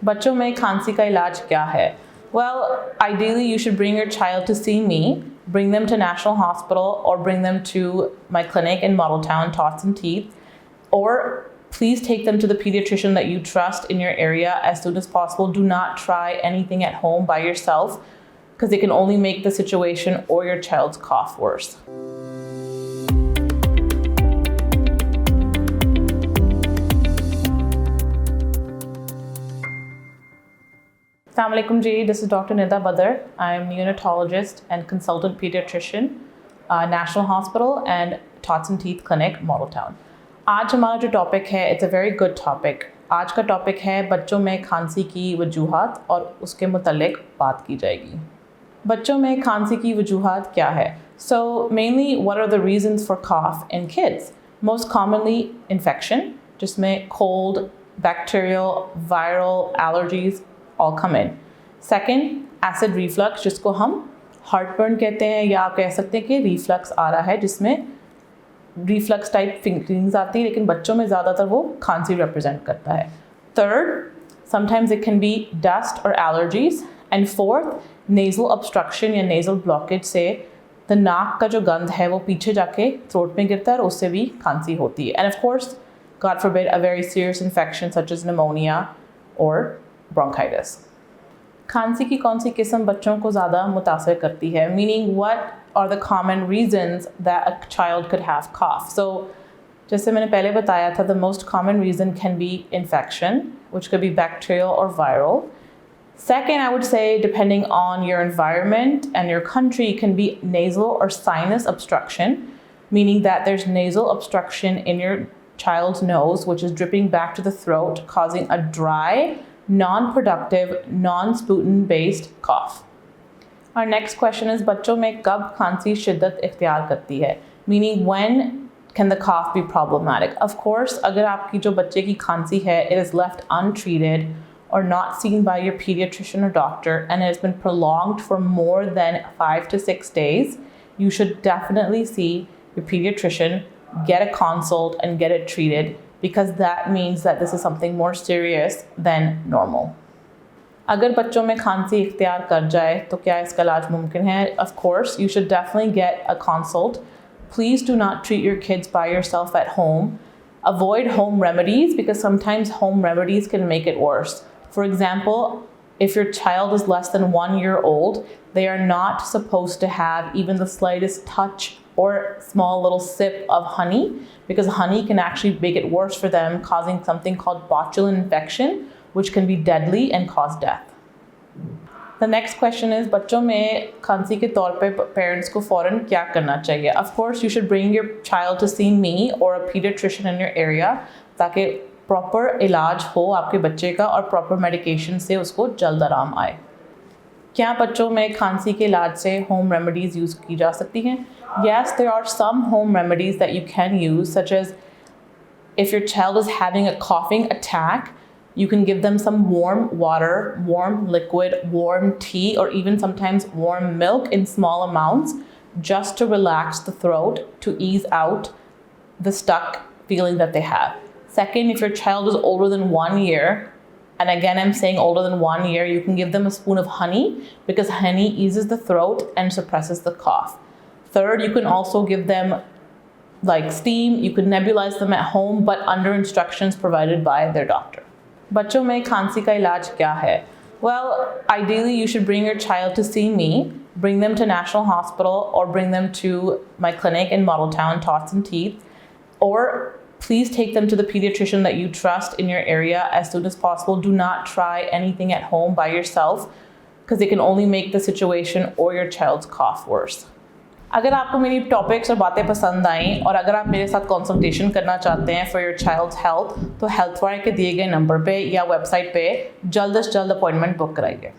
बच्चों में खांसी का इलाज क्या है? Well, ideally you should bring your child to see me, bring them to National Hospital or bring them to my clinic in Modeltown, Tots and Teeth, or please take them to the pediatrician that you trust in your area as soon as possible. Do not try anything at home by yourself because it can only make the situation or your child's cough worse. Assalamu alaikum ji, this is Dr. Nda Badar. I am neonatologist and consultant pediatrician, National Hospital and Tots and Teeth Clinic, Modeltown. आज हमारा जो topic है it's a very good topic. आज का topic है बच्चों में खांसी की वजूहात और उसके मुतल्लिक बात की जाएगी. बच्चों में खांसी की वजूहात क्या है? So mainly what are the reasons for cough in kids? Most commonly infection, जिसमें cold, bacterial, viral, allergies all come in. Second, acid reflux, जिसको हम heartburn कहते हैं या आप कह सकते हैं कि reflux आ रहा है जिसमें reflux type feelings आती है, लेकिन बच्चों में ज़्यादातर वो खांसी represent करता है. Third, sometimes it can be dust or allergies. And fourth, nasal obstruction या nasal blockage से the नाक का जो गंध है वो पीछे जाके throat में गिरता है और उससे भी खांसी होती है. And of course, God forbid, a very serious infection such as pneumonia or bronchitis. खांसी की कौन सी किस्म बच्चों को ज़्यादा मुतासर करती है? Meaning, what are the common reasons that a child could have cough? So, जैसे मैंने पहले बताया था, the most common reason can be infection, which could be bacterial or viral. Second, I would say, depending on your environment and your country, it can be nasal or sinus obstruction, meaning that there's nasal obstruction in your child's nose, which is dripping back to the throat, causing a dry, non-productive, non-sputum-based cough. Our next question is, बच्चों में कब खांसी शिद्दत इख्तियार करती है? Meaning, when can the cough be problematic? Of course, अगर आपकी जो बच्चे की खांसी है, it is left untreated or not seen by your pediatrician or doctor, and it has been prolonged for more than 5 to 6 days, you should definitely see your pediatrician, get a consult, and get it treated, because that means that this is something more serious than normal. अगर बच्चों में खांसी इख्तियार कर जाए तो क्या इसका इलाज मुमकिन है? Of course, you should definitely get a consult. Please do not treat your kids by yourself at home. Avoid home remedies because sometimes home remedies can make it worse. For example, if your child is less than 1 year old, they are not supposed to have even the slightest touch or small little sip of honey, because honey can actually make it worse for them, causing something called botulinum infection, which can be deadly and cause death. The next question is, बच्चों में खांसी के तौर पे parents को फ़ौरन क्या करना चाहिए? Of course, you should bring your child to see me or a pediatrician in your area, ताकि proper इलाज हो आपके बच्चे का और proper medication से उसको जल्द आराम आए. क्या बच्चों में खांसी के इलाज से home remedies यूज़ की जा सकती हैं? Yes, there are some home remedies that you can use, such as if your child is having a coughing attack, you can give them some warm water, warm liquid, warm tea, or even sometimes warm milk in small amounts just to relax the throat, to ease out the stuck feeling that they have. Second, if your child is older than 1 year, and again I'm saying older than 1 year, you can give them a spoon of honey because honey eases the throat and suppresses the cough. Third, you can also give them like steam. You could nebulize them at home, but under instructions provided by their doctor. बच्चों में खांसी का इलाज क्या है? Well, ideally you should bring your child to see me, bring them to National Hospital or bring them to my clinic in Modeltown, Tots and Teeth, or please take them to the pediatrician that you trust in your area as soon as possible. Do not try anything at home by yourself because it can only make the situation or your child's cough worse. अगर आपको मेरी topics और बातें पसंद आईं और अगर आप मेरे साथ कंसल्टेशन करना चाहते हैं फॉर योर चाइल्ड्स हेल्थ, तो हेल्थ वायर के दिए गए नंबर पे या वेबसाइट पे जल्द से जल्द अपॉइंटमेंट बुक कराइए.